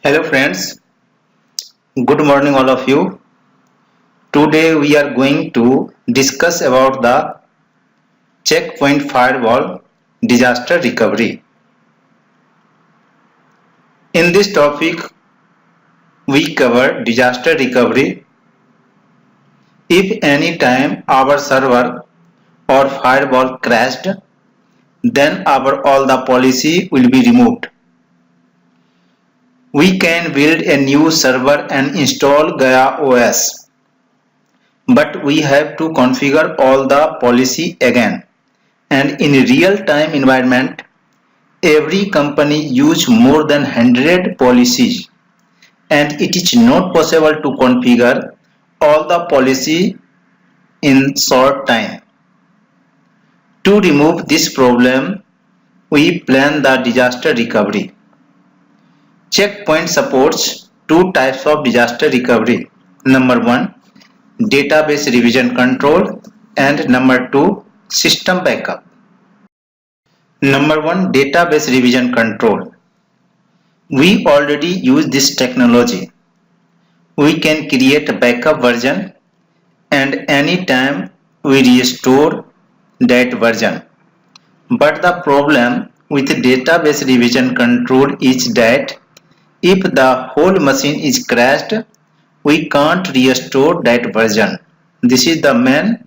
Hello friends, good morning all of you. Today we are going to discuss about the Check Point Firewall disaster recovery. In this topic we cover disaster recovery if any time our server or firewall crashed, then our all the policy will be removed. We can build a new server and install Gaia OS, but we have to configure all the policy again. And in a real-time environment, every company use more than 100 policies, and it is not possible to configure all the policy in short time. To remove this problem, we plan the disaster recovery. Check Point supports two types of disaster recovery. Number 1, database revision control, and number 2, system backup. Number 1, database revision control. We already use this technology. We can create a backup version and anytime we restore that version. But the problem with database revision control is that if the whole machine is crashed, we can't restore that version. This is the main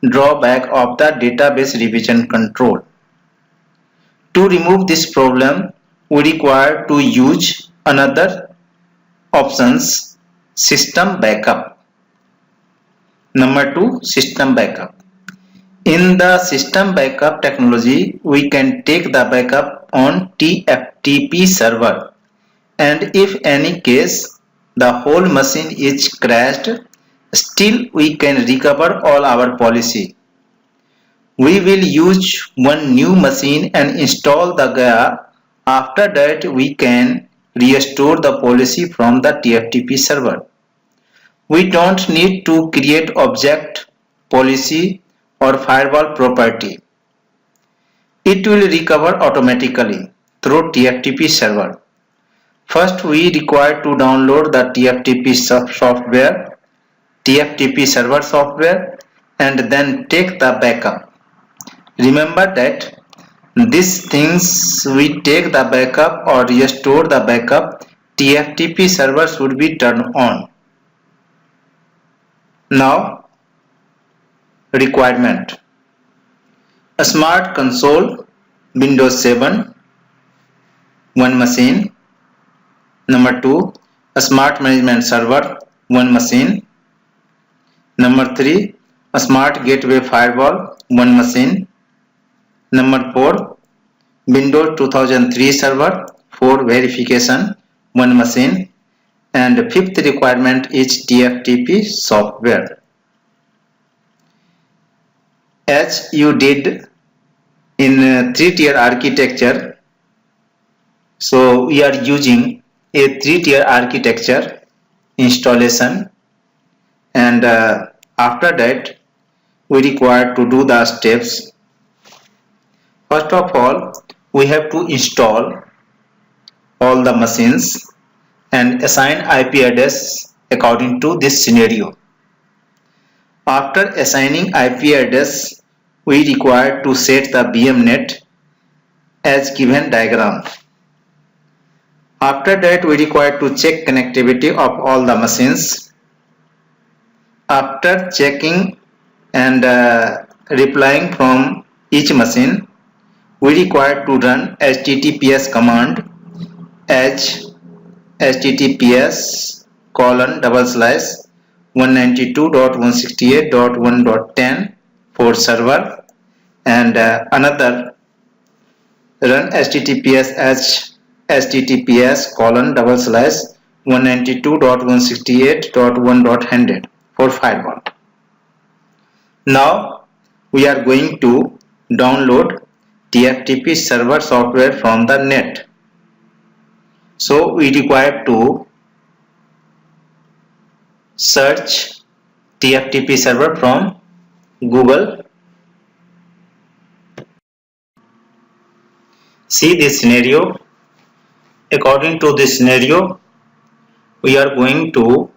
drawback of the database revision control. To remove this problem, we require to use another options, system backup. Number 2, system backup. In the system backup technology, we can take the backup on TFTP server, and if any case the whole machine is crashed, still we can recover all our policy. We will use one new machine and install the Gaia. After that we can restore the policy from the TFTP server. We don't need to create object, policy or firewall property. It will recover automatically through TFTP server. First we require to download the TFTP software, TFTP server software, and then take the backup. Remember that these things we take the backup or restore the backup, TFTP server should be turned on. Now requirement: a smart console, Windows 7, one machine. Number 2, a smart management server, one machine. Number 3, a smart gateway firewall, one machine. Number 4, Windows 2003 server for verification, one machine. And fifth requirement is TFTP software. As you did in 3-tier architecture, so we are using a 3-tier architecture installation, and after that we require to do the steps. First of all, we have to install all the machines and assign IP address according to this scenario. After assigning IP address, we require to set the VMnet as given diagram. After that, we require to check connectivity of all the machines. After checking and replying from each machine, we require to run HTTPS command as https://192.168.1.10 for server, and another run HTTPS as https://192.168.1.100 for firewall. Now we are going to download TFTP server software from the net. So we require to search TFTP server from Google. See this scenario. According to this scenario, we are going to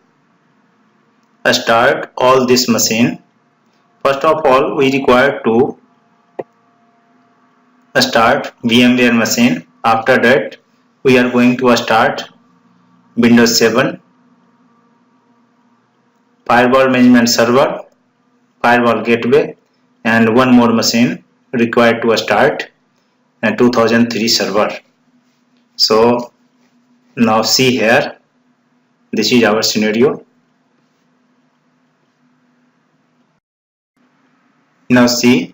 start all this machine. First of all, we require to start VMware machine. After that, we are going to start Windows 7, Firewall Management Server, Firewall Gateway, and one more machine required to start a 2003 server. So now see here, this is our scenario. Now see,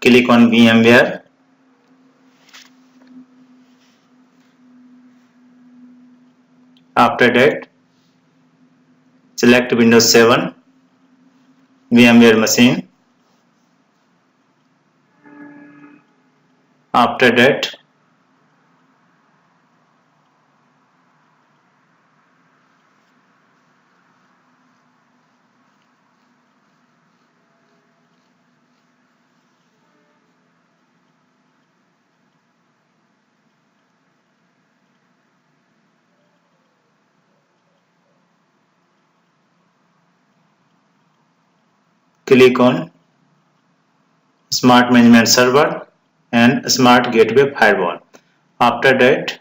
click on VMware. After that, select Windows 7 VMware machine. After that, click on Smart Management Server and Smart Gateway Firewall. After that,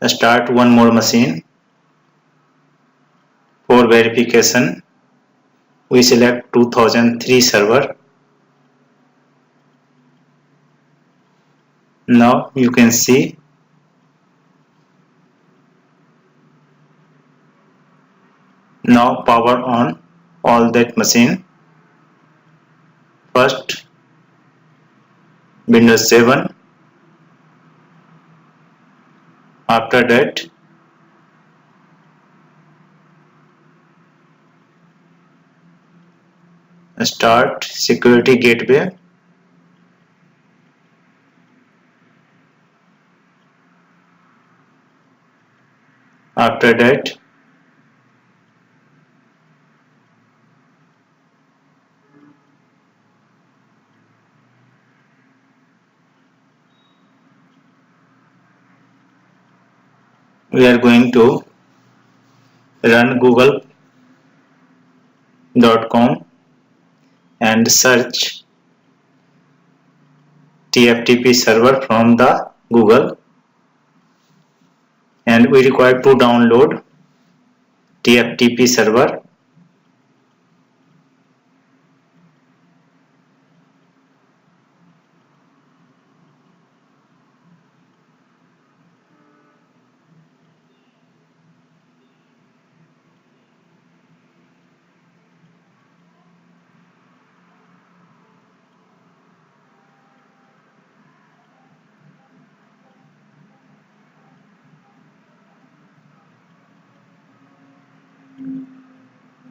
start one more machine. For verification, we select 2003 server. Now you can see now power on all that machine. First Windows 7. After that, start security gateway. After that, we are going to run google.com and search TFTP server from the Google, and we require to download TFTP server.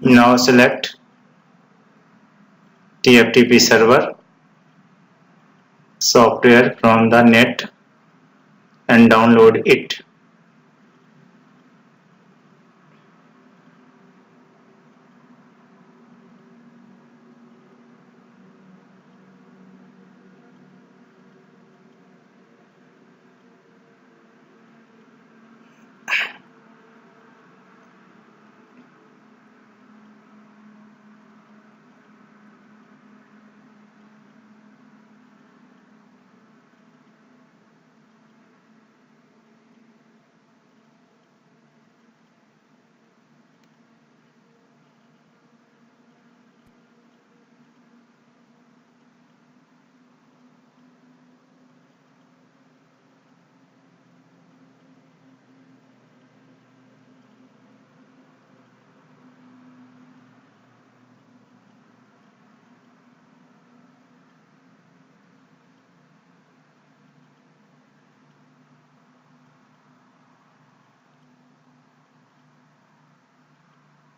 Now select TFTP server software from the net and download it.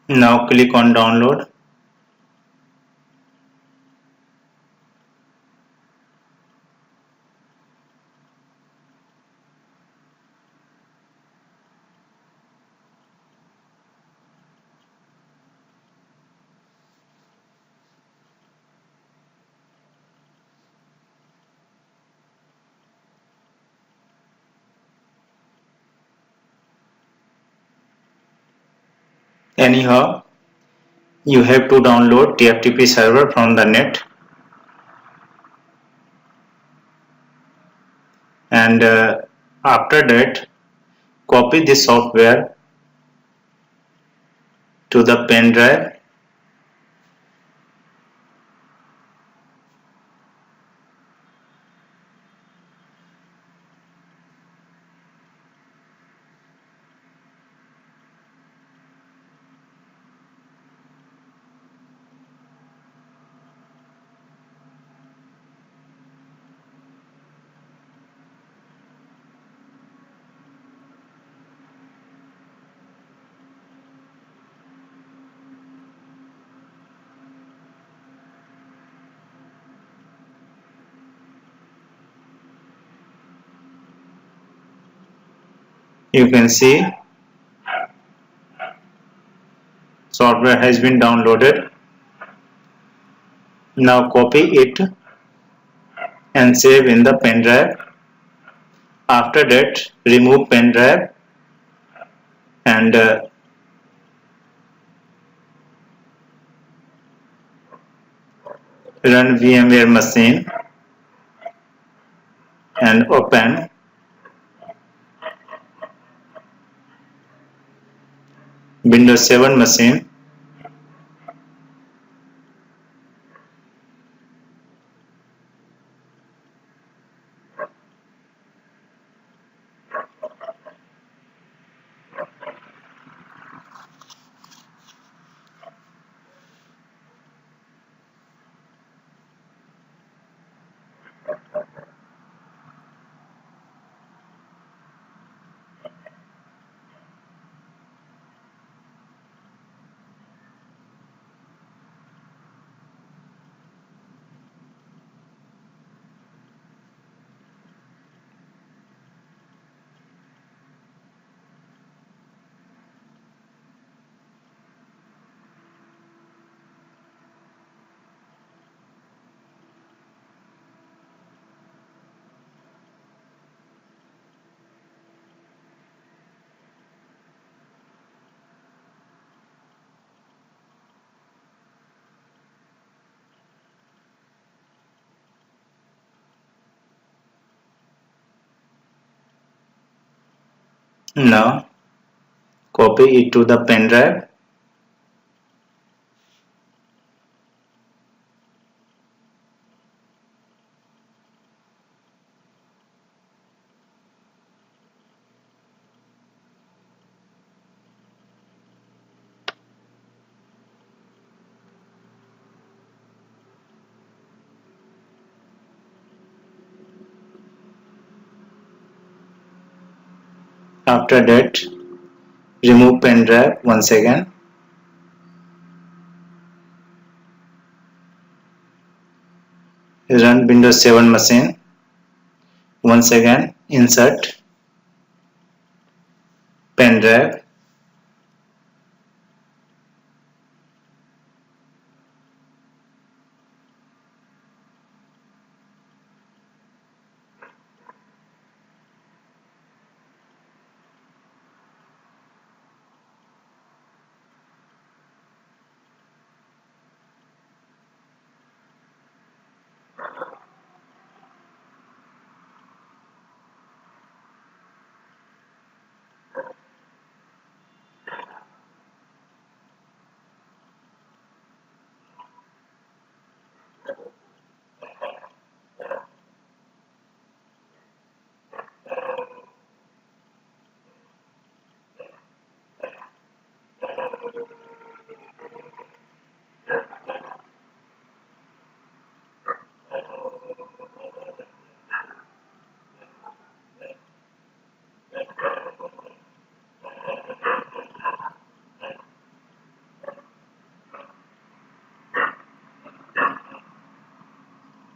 Now click on download. Anyhow, you have to download TFTP server from the net, and after that copy this software to the pen drive. You can see software has been downloaded. Now copy it and save in the pen drive. After that, remove pen drive and run VMware machine and open Windows 7 machine. Now copy it to the pen drive. After that, remove pen drive once again. Run Windows 7 machine. Once again, insert pen drive.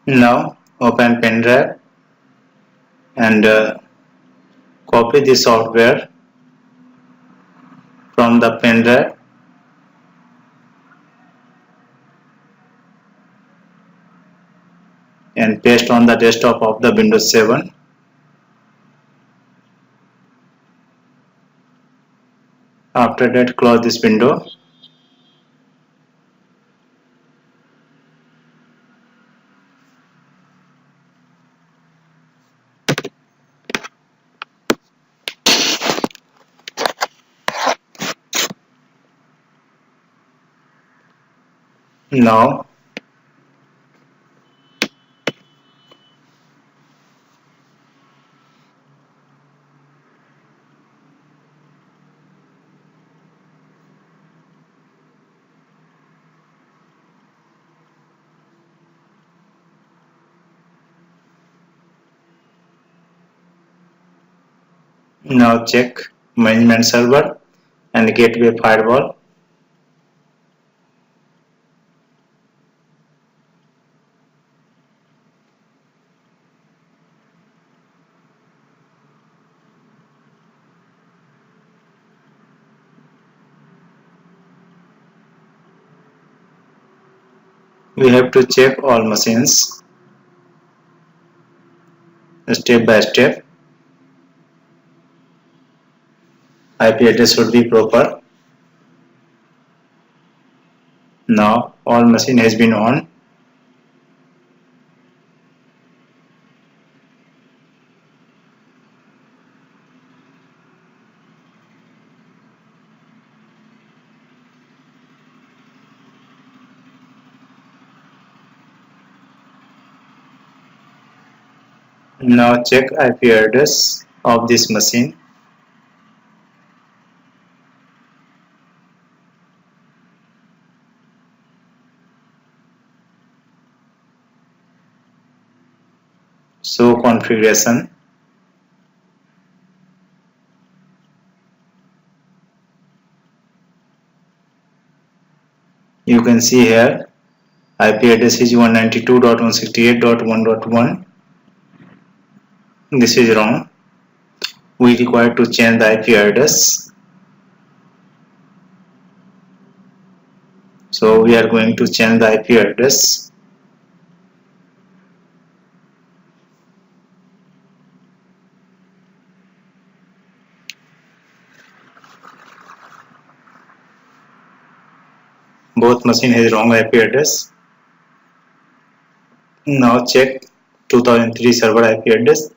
Now open pen drive and copy the software from the pen drive and paste on the desktop of the Windows 7. After that, close this window. Now check management server and gateway firewall. We have to check all machines step by step. IP address should be proper. Now all machine has been on. Now check IP address of this machine. Show configuration. You can see here IP address is 192.168.1.1. This is wrong. We require to change the IP address. So we are going to change the IP address. Both machine has wrong IP address. Now check 2003 server IP address.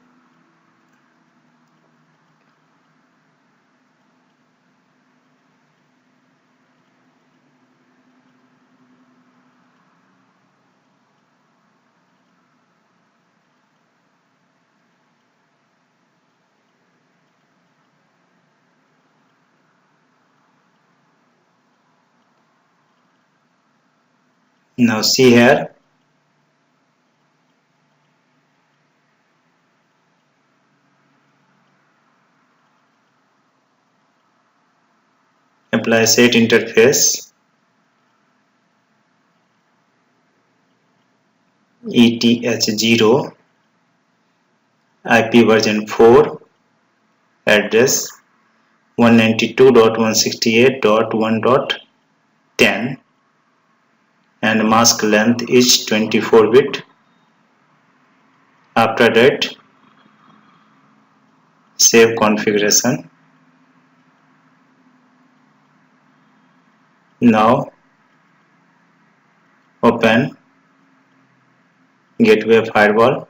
Now see here. Apply set interface. ETH0 IP version 4 address 192.168.1.10 and mask length is 24 bit. After that, save configuration. Now open gateway firewall.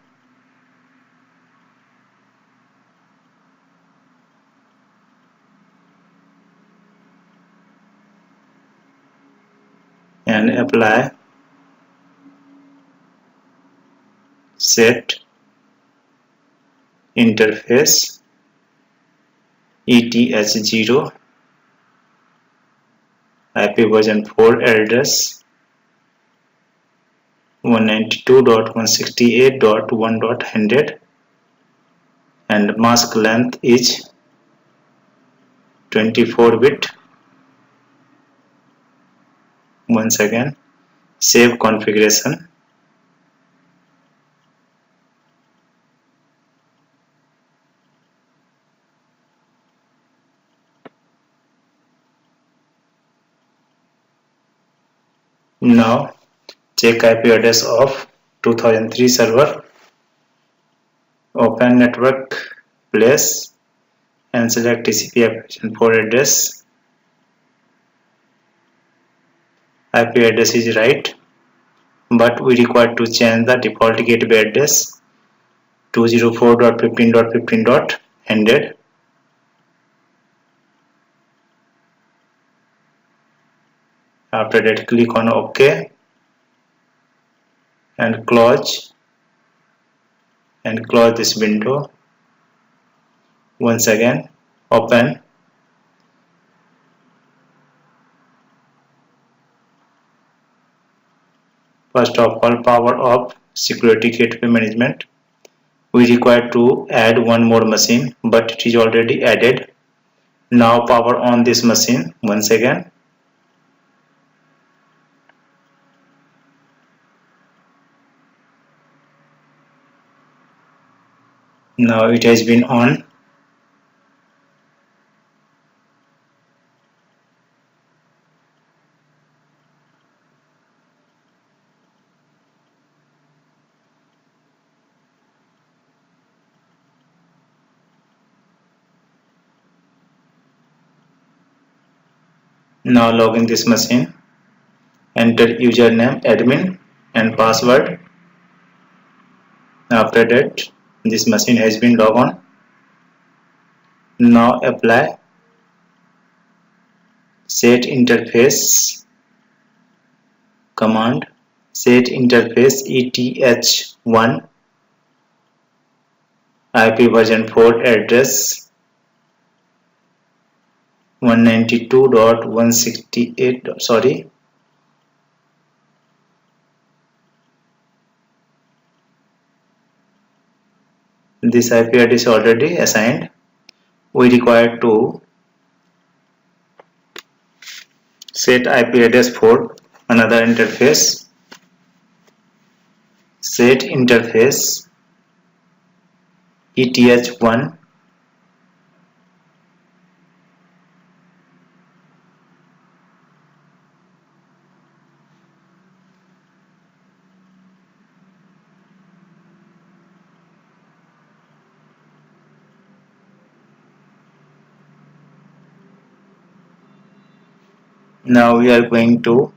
And apply set interface ETH0 IP version 4 address 192.168.1.100 and mask length is 24 bit. Once again, save configuration. Now check IP address of 2003 server. Open network place and select TCP application 4 address IP address is right, but we require to change the default gateway address 204.15.15.100. After that, click on OK and close this window. Once again, open. First of all, power off security gateway management. We require to add one more machine, but it is already added. Now power on this machine once again. Now it has been on. Now log in this machine. Enter username admin and password. After that, this machine has been logged on. Now apply set interface command. Set interface ETH1 IP version 4 address 192.168. Sorry. This IP address is already assigned. We require to set IP address for another interface. Set interface ETH1 Now we are going to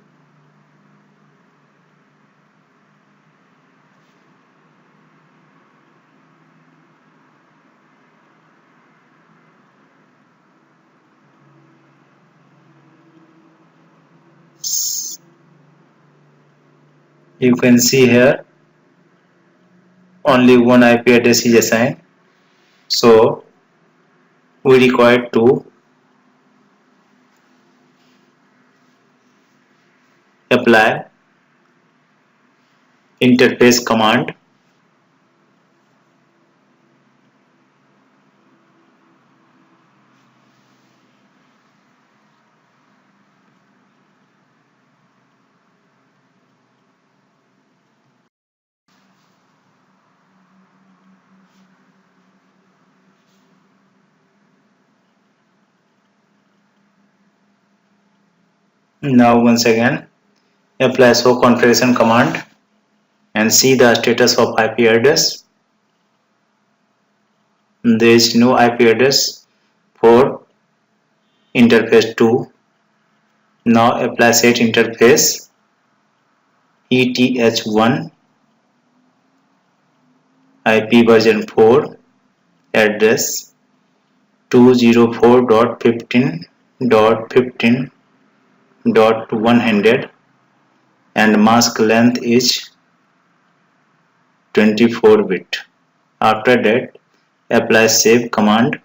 you can see here only one IP address is assigned, so we require to apply interface command. Now once again apply show configuration command and see the status of IP address. There is no IP address for interface 2. Now apply set interface ETH1 IP version 4 address 204.15.15.100 and mask length is 24 bit. After that, apply save command,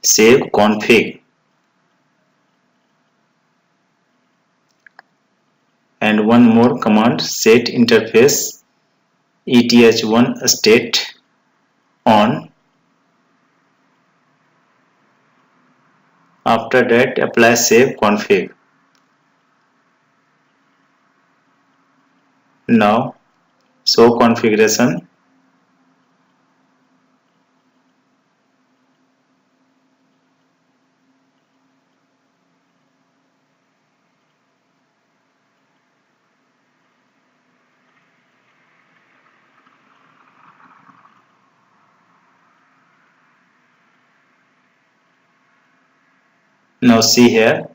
save config, and one more command, set interface ETH1 state on. After that, apply save config. Now show configuration. Now see here.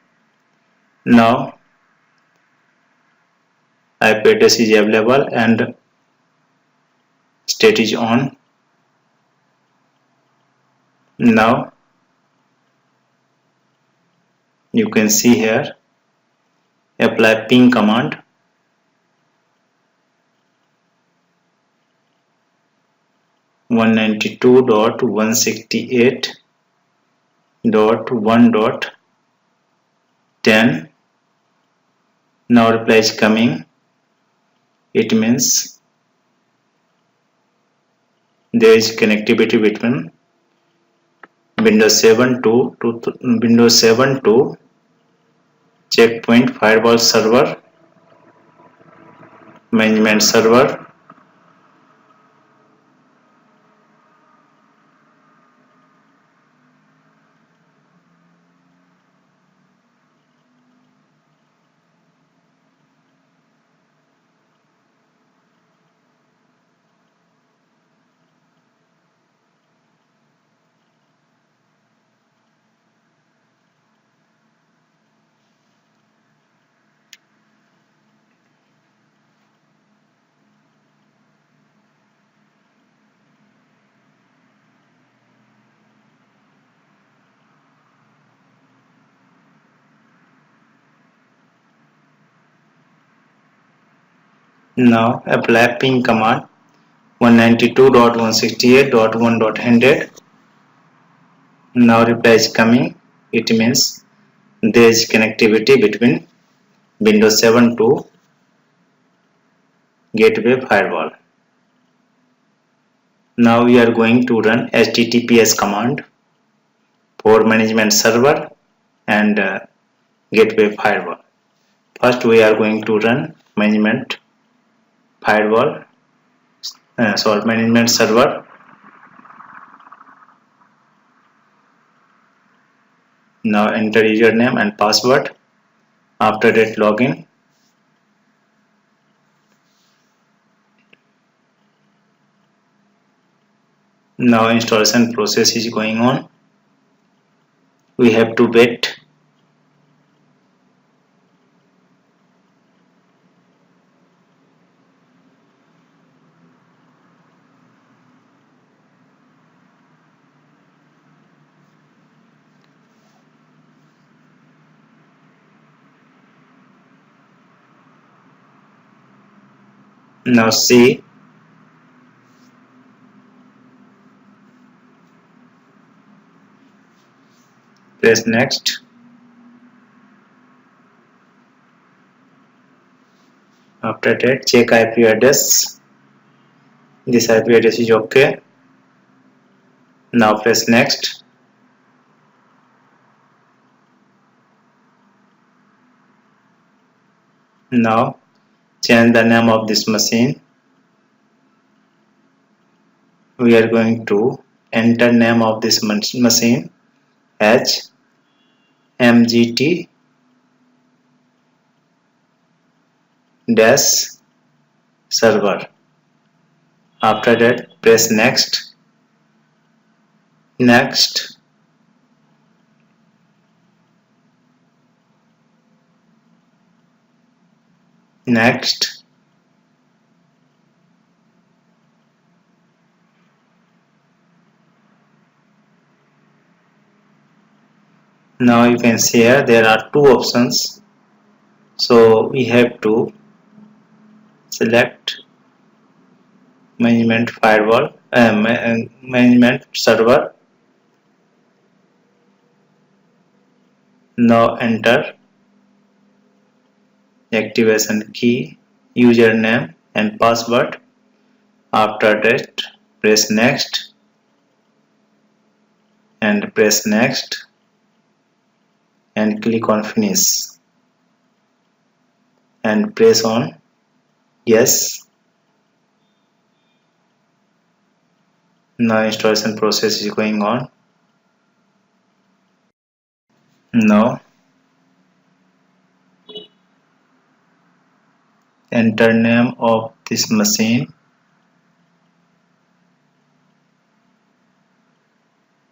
Now IP address is available and state is on. Now you can see here apply ping command. One 192.168.1.10. Now reply is coming. It means there is connectivity between Windows 7 to Check Point Firewall Server, Management Server. Now apply ping command 192.168.1.100. Now reply is coming. It means there is connectivity between Windows 7 to Gateway Firewall. Now we are going to run HTTPS command for Management Server and Gateway Firewall. First we are going to run Management Server. Now enter username and password. After that login. Now installation process is going on. We have to wait. Now see, press next. After that check IP address. This IP address is okay. Now press next. Now change the name of this machine. We are going to enter name of this machine as MGT server. After that press next. Next. Next. Now you can see here there are two options. So we have to select Management Firewall, Management Server. Now enter activation key, username and password. After that press next and press next and click on finish and press on yes. Now installation process is going on. Now enter name of this machine,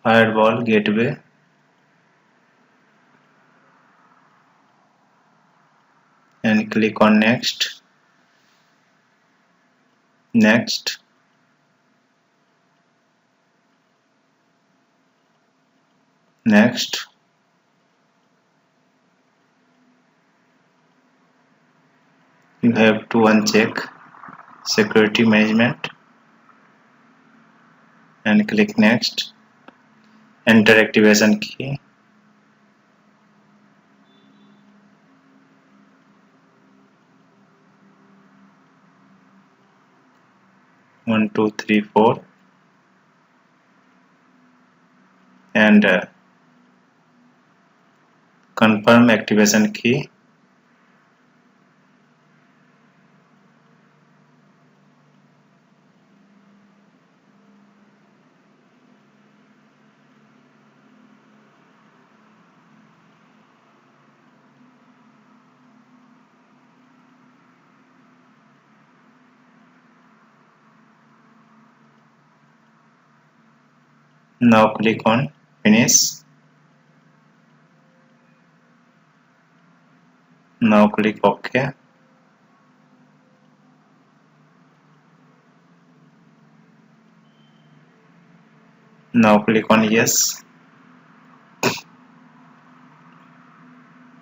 Firewall Gateway. And click on next. next, next. You have to uncheck security management and click next. Enter activation key. One, two, three, four, and confirm activation key. Now click on finish. Now click OK. Now click on yes.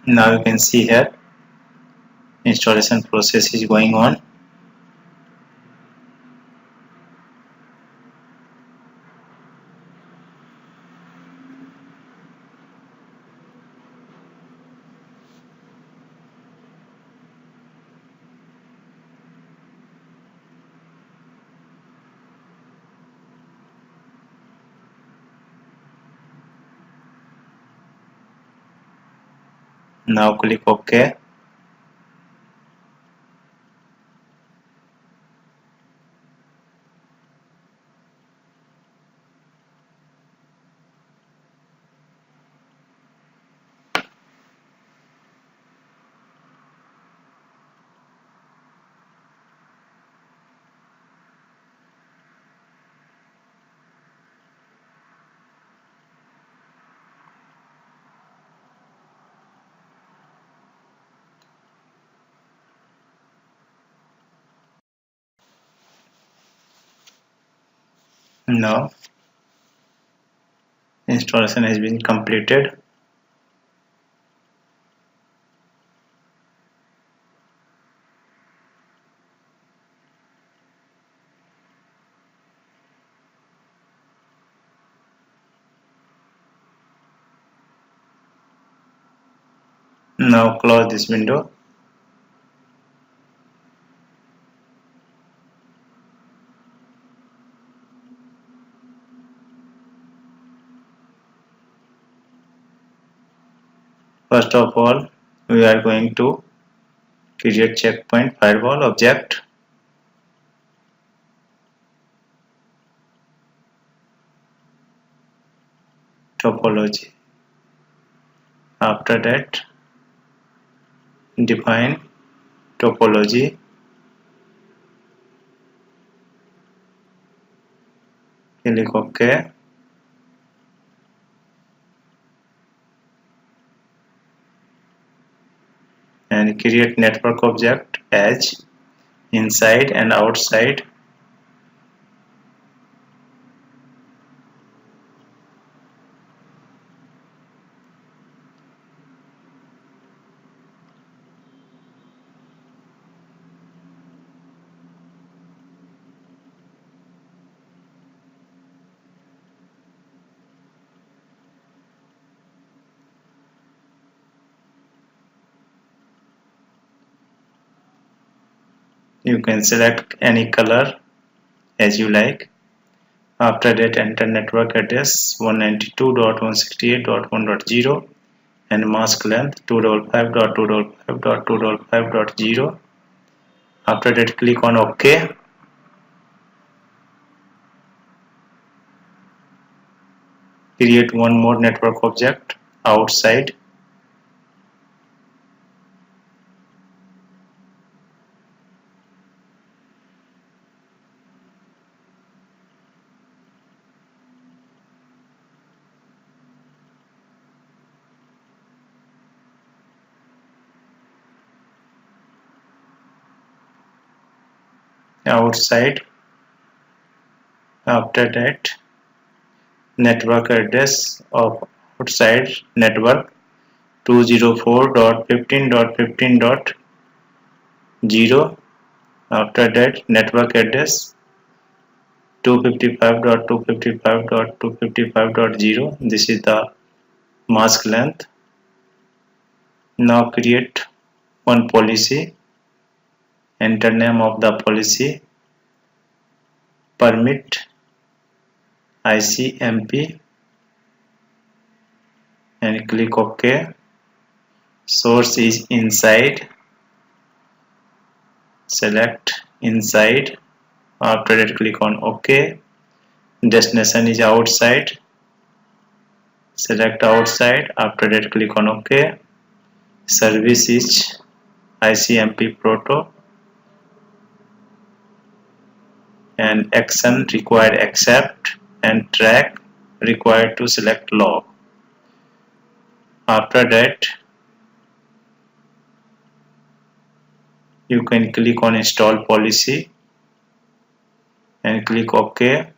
Now you can see here installation process is going on. Now click OK. Now installation has been completed. Now close this window. First of all, we are going to create checkpoint firewall object. Topology. After that, define topology. Click OK. And create network object as inside and outside. You can select any color as you like. After that, enter network address 192.168.1.0 and mask length 255.255.255.0. After that, click on OK. Create one more network object outside. outside. After that, network address of outside network 204.15.15.0. After that, network address 255.255.255.0. This is the mask length. Now create one policy. Enter name of the policy, permit ICMP, and click OK. Source is inside. Select inside. After that, click on OK. Destination is outside. Select outside. After that, click on OK. Service is ICMP Proto. And action required accept, and track required to select log. After that, you can click on install policy and click OK.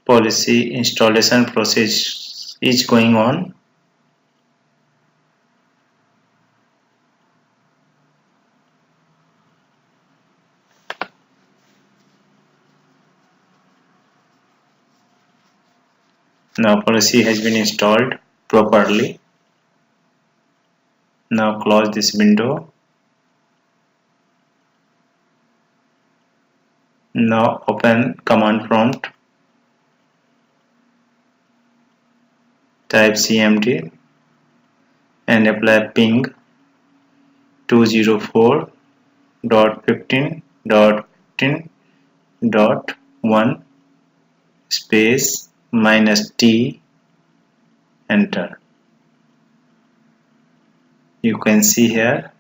Policy installation process is going on. Now policy has been installed properly. Now close this window. Now open command prompt. Type cmd and apply ping 204.15.15.1 space -t. Enter. You can see here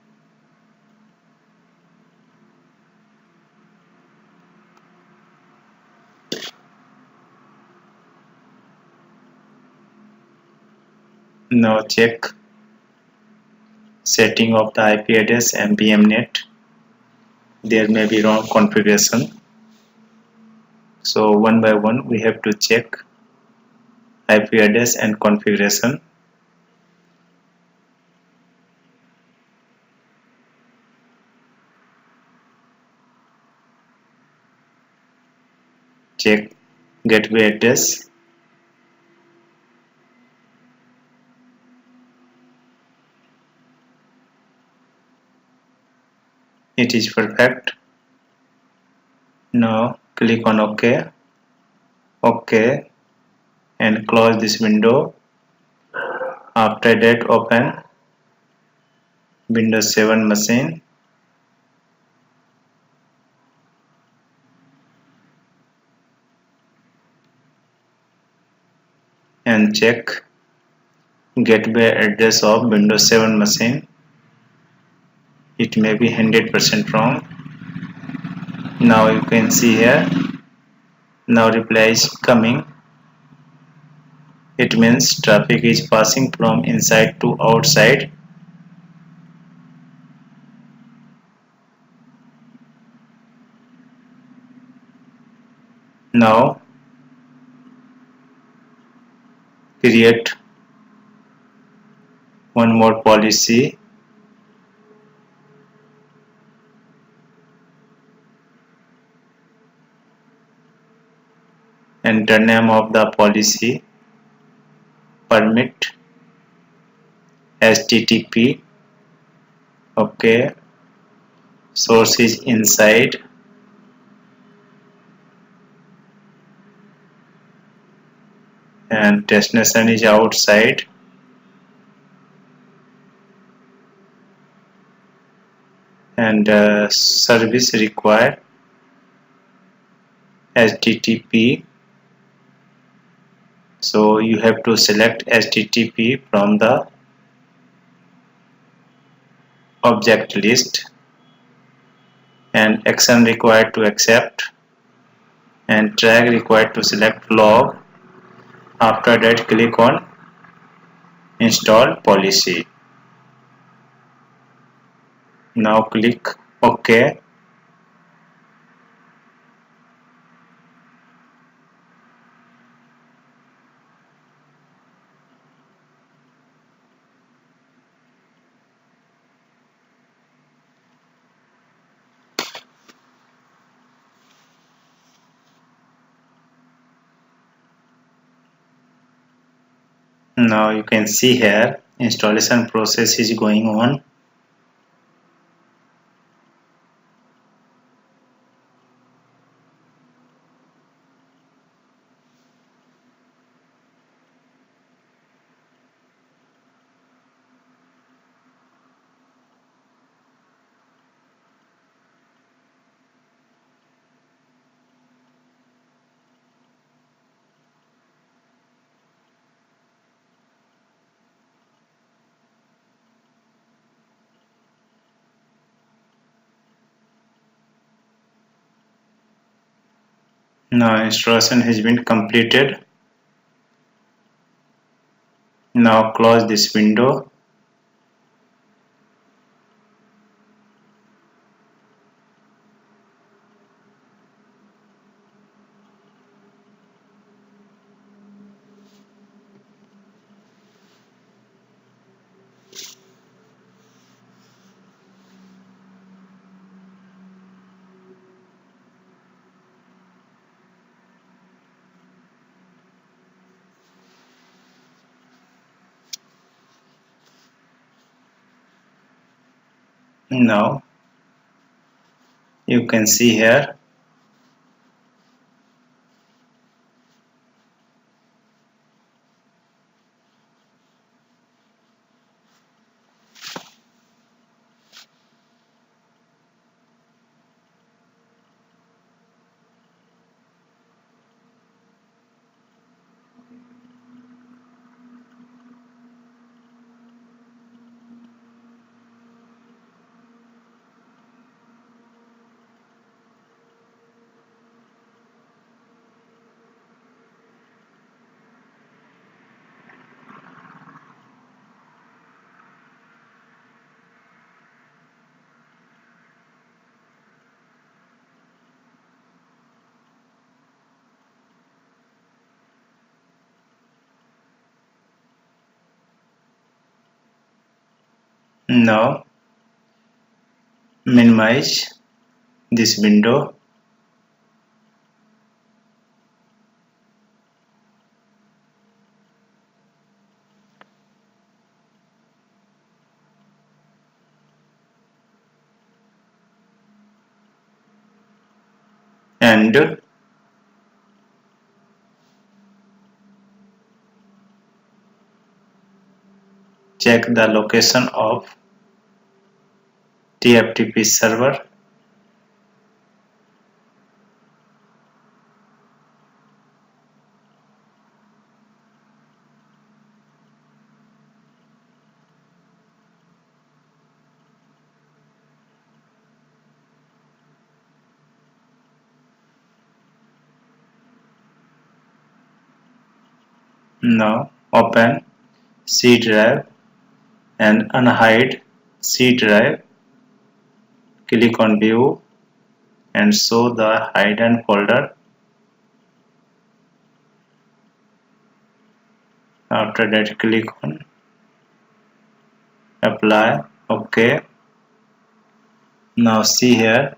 now check setting of the IP address and BMnet. There may be wrong configuration, so one by one we have to check IP address and configuration. Check gateway address. It is perfect. Now click on OK. OK and close this window. After that, open Windows 7 machine. And check gateway address of Windows 7 machine. It may be 100% wrong. Now you can see here, now reply is coming. It means traffic is passing from inside to outside. Now create one more policy. And enter name of the policy, permit, HTTP, okay, source is inside, and destination is outside, and service required HTTP. So you have to select HTTP from the object list, and action required to accept, and tag required to select log. After that, click on install policy. Now click OK. Now you can see here installation process is going on. Now installation has been completed. Now close this window. Now you can see here now minimize this window. And check the location of TFTP server. Now open C drive and unhide C drive. Click on view and show the hidden folder. After that, click on apply. OK. Now see here,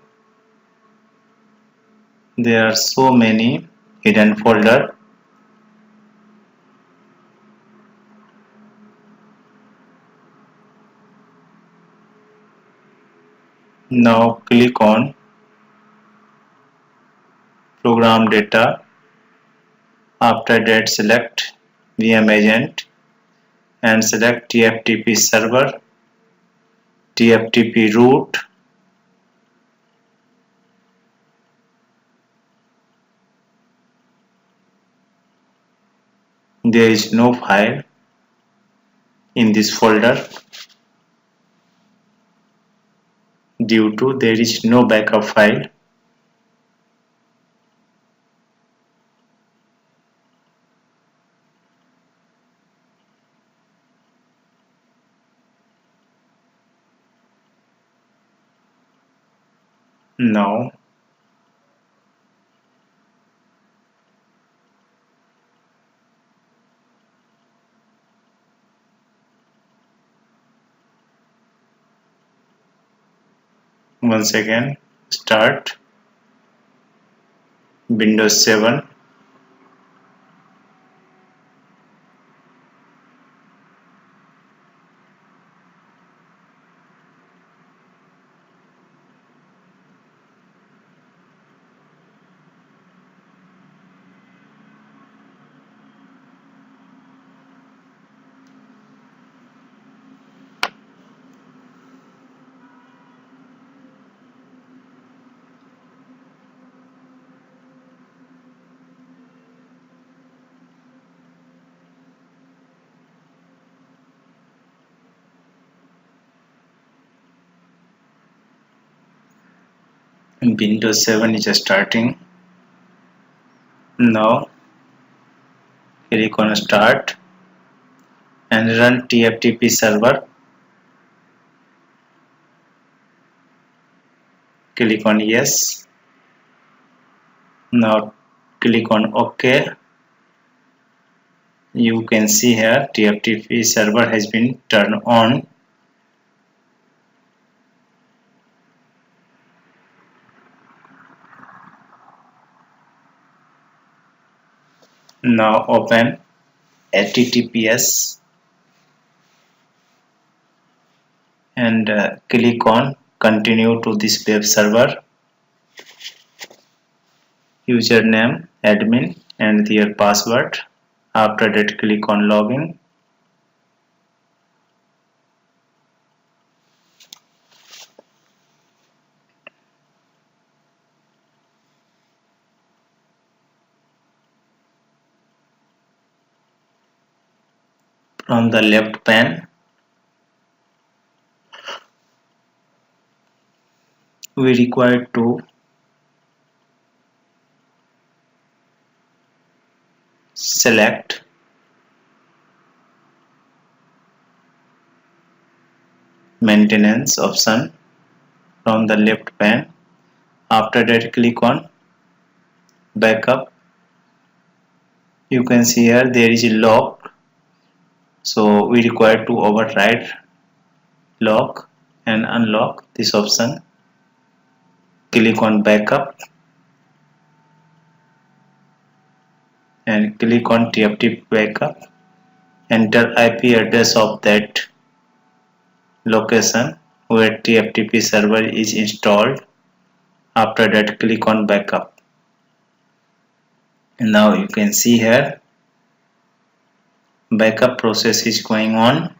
there are so many hidden folders. Now click on program data. After that select VM agent and select TFTP server, TFTP root, there is no file in this folder due to there is no backup file. Now once again start Windows 7. Windows 7 is starting. Now click on start and run TFTP server. Click on yes. Now click on OK. You can see here TFTP server has been turned on. Now open HTTPS and click on continue to this web server. Username admin and their password. After that click on login. From the left pane we require to select maintenance option from the left pane. After that click on backup. You can see here there is a lock, so we require to override lock and unlock this option. Click on backup and click on TFTP backup. Enter IP address of that location where TFTP server is installed. After that click on backup. And now you can see here backup process is going on.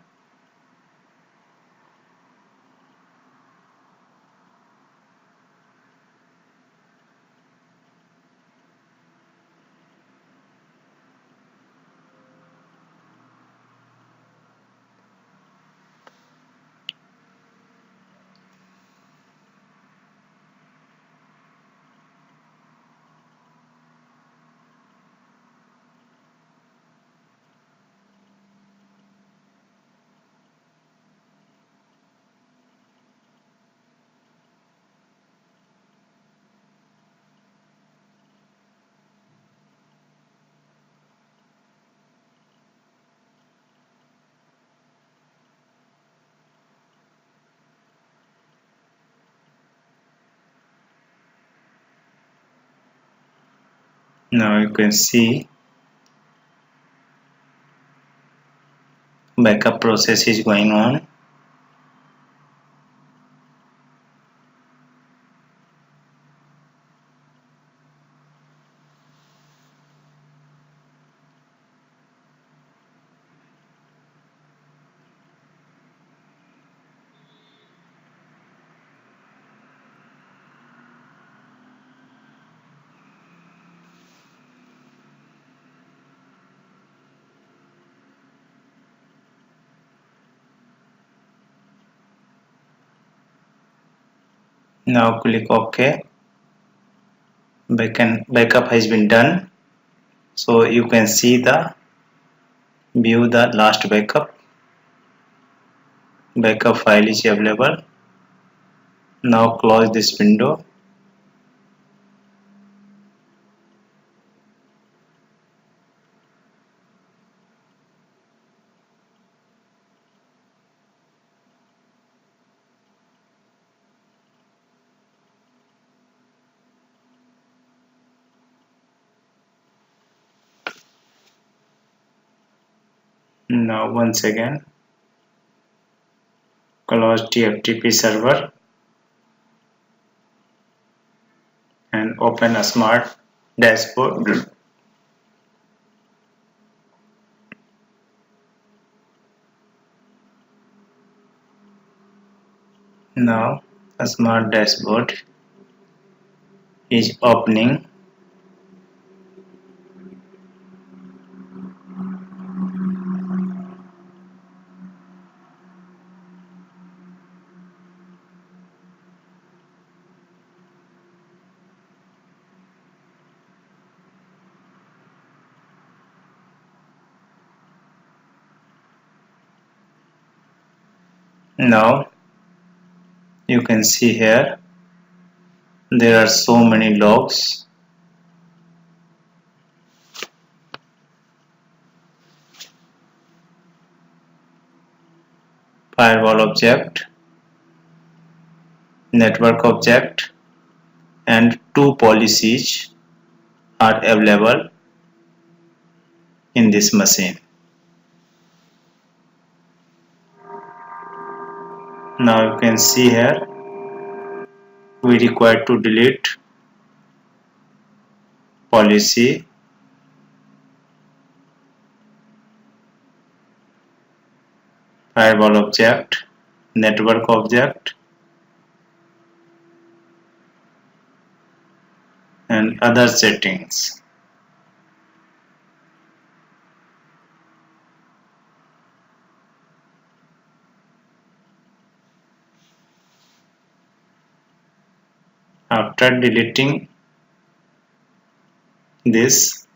Now you can see backup process is going on. Now click OK. Backup has been done. So you can see view the last backup. Backup file is available. Now close this window. Now once again close TFTP server and open a smart dashboard. Now a smart dashboard is opening. Now you can see here there are so many logs. Firewall object, network object, and 2 policies are available in this machine. Now you can see here we require to delete policy, firewall object, network object, and other settings. After deleting this,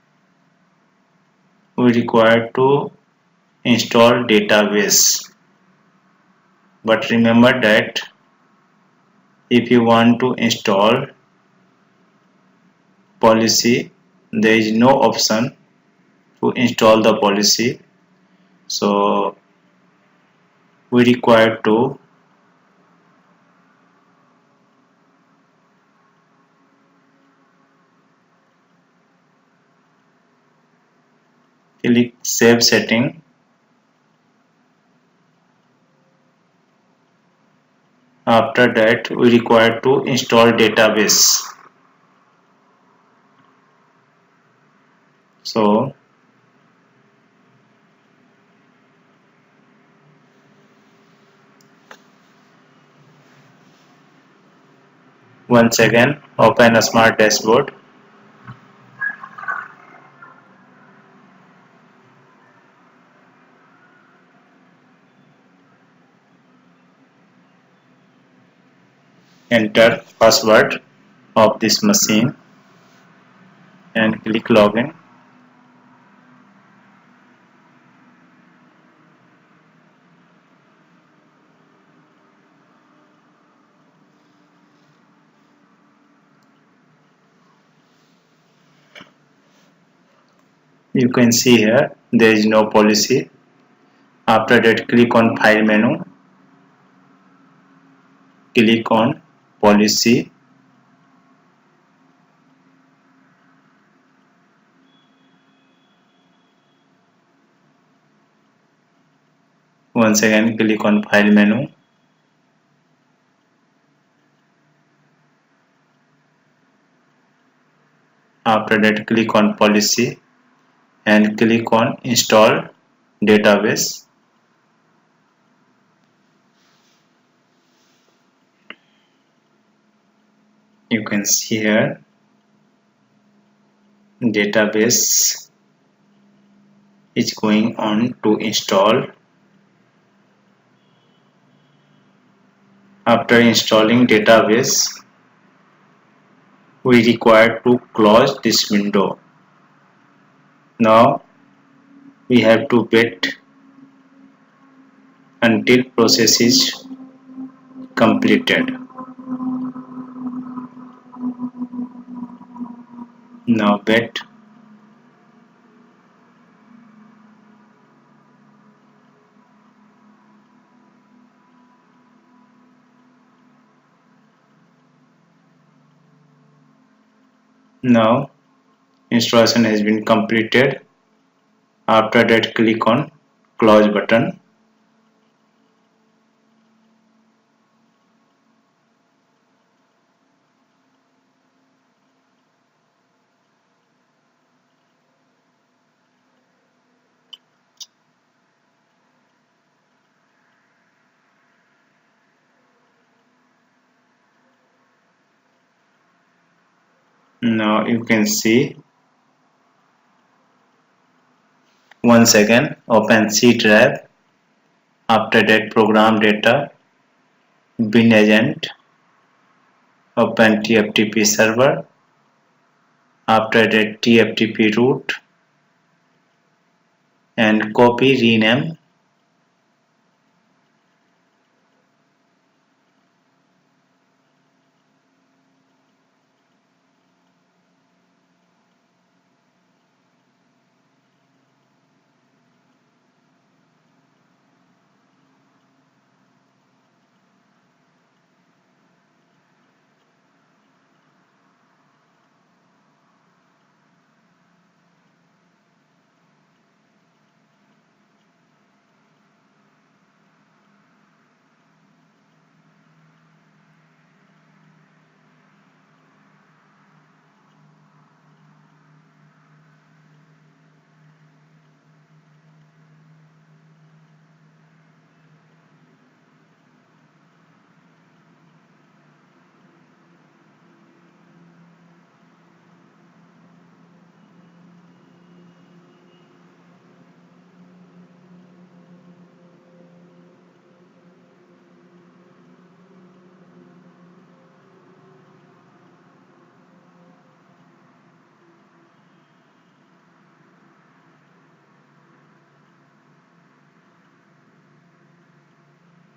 we require to install database. But remember that if you want to install policy, there is no option to install the policy. So we require to click save setting. After that we require to install database. So once again open a smart dashboard. Enter password of this machine and click login. You can see here there is no policy. After that click on file menu, click on policy, once again click on file menu, after that click on policy and click on install database. You can see here database is going on to install. After installing database, we require to close this window. Now we have to wait until process is completed. Now wait. Now installation has been completed. After that, click on close button. Now you can see, once again open C drive. After that, program data, bin agent, open TFTP server. After that, TFTP root and copy rename.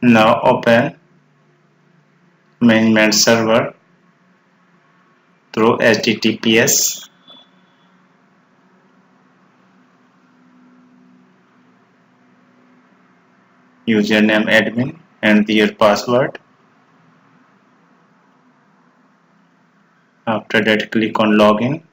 Now open management server through HTTPS. Username admin and their password. After that, click on login.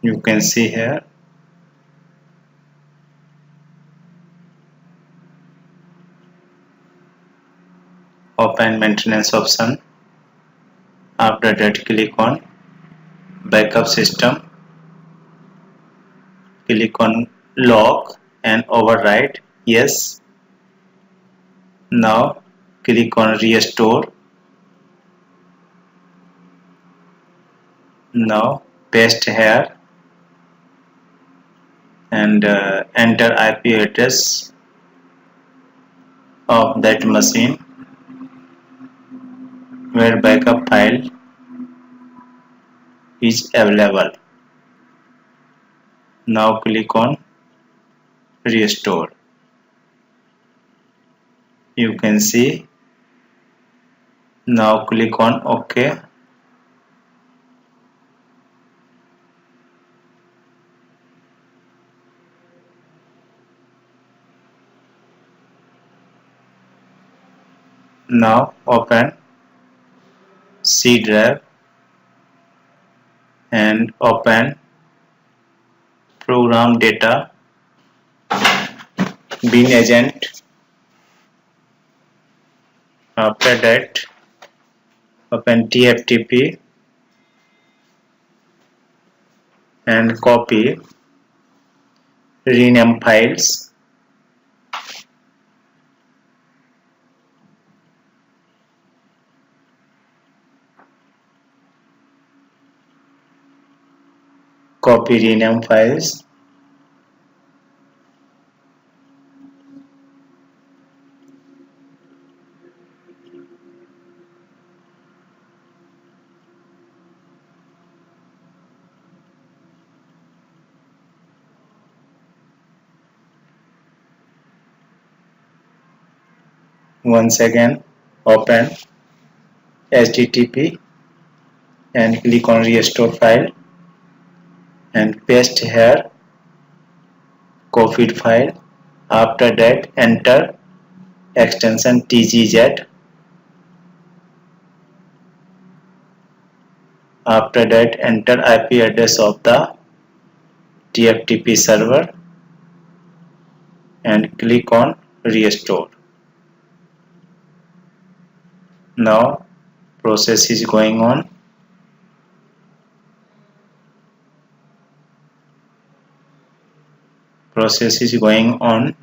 You can see here. Open maintenance option. After that, click on backup system. Click on log and override. Yes. Now click on restore. Now paste here and enter IP address of that machine where backup file is available. Now click on restore. You can see. Now click on OK. Now open C drive and open program data, bin agent. After that, open TFTP and copy rename files. copy rename files, once again open HTTP and click on restore file and paste here copied file. After that enter extension TGZ. After that enter IP address of the TFTP server and click on restore. Now process is going on. Process is going on.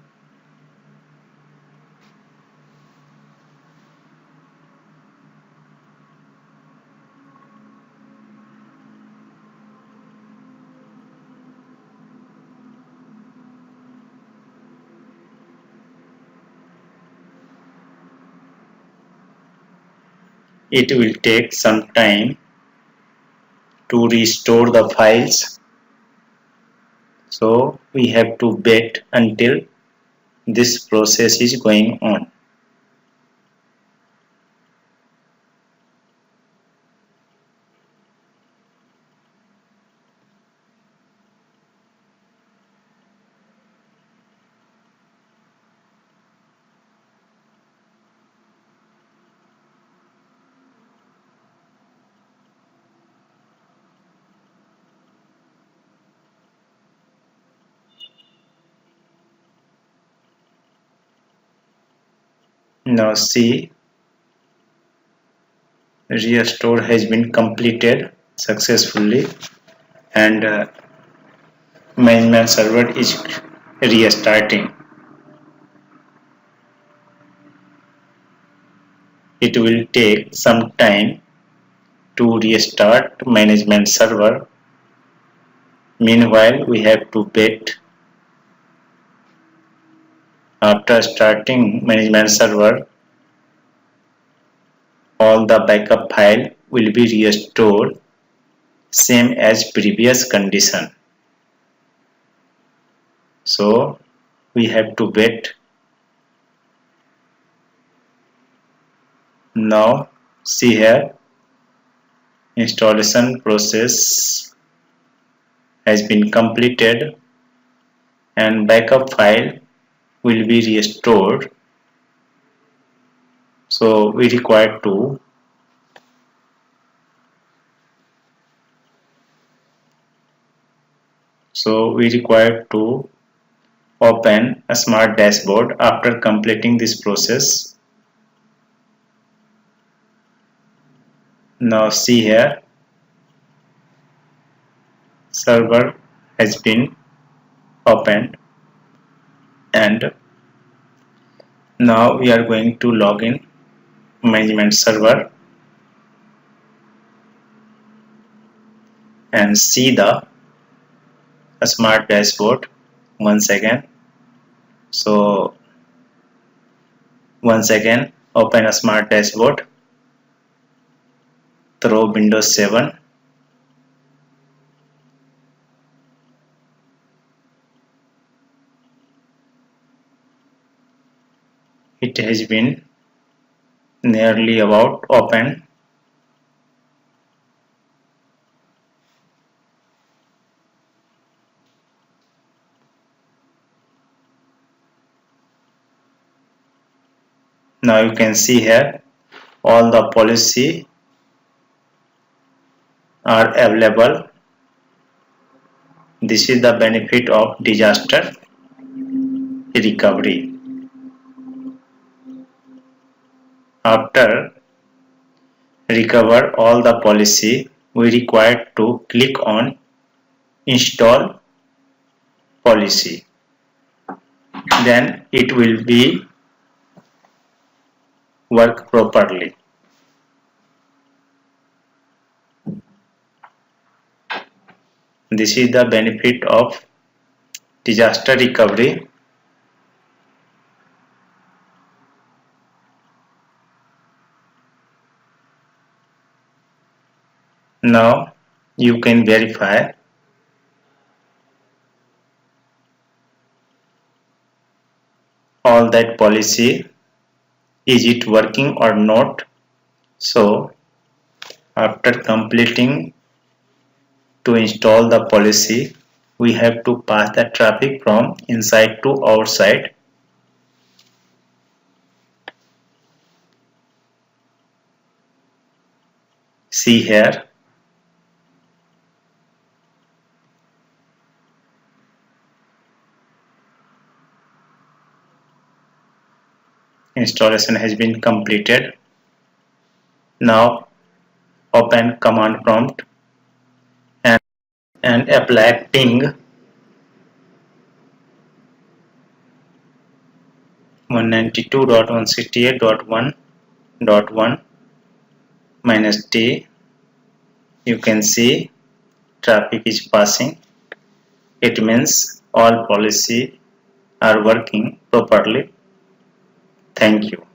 It will take some time to restore the files, so we have to wait until this process is going on. Now see, restore has been completed successfully and management server is restarting. It will take some time to restart management server. Meanwhile, we have to wait. After starting management server, all the backup file will be restored same as previous condition. So we have to wait. Now see here, installation process has been completed and backup file will be restored. So we require to open a smart dashboard after completing this process. Now see here, server has been opened and now we are going to log in management server and see the smart dashboard once again. So once again open a smart dashboard through Windows 7. It has been nearly about open. Now you can see here all the policy are available. This is the benefit of disaster recovery. After recover all the policy, we require to click on install policy. Then it will be work properly. This is the benefit of disaster recovery. Now you can verify all that policy, is it working or not. So after completing to install the policy, we have to pass the traffic from inside to outside. See here, installation has been completed. Now open command prompt and apply ping 192.168.1.1 -t. You can see traffic is passing. It means all policy are working properly. Thank you.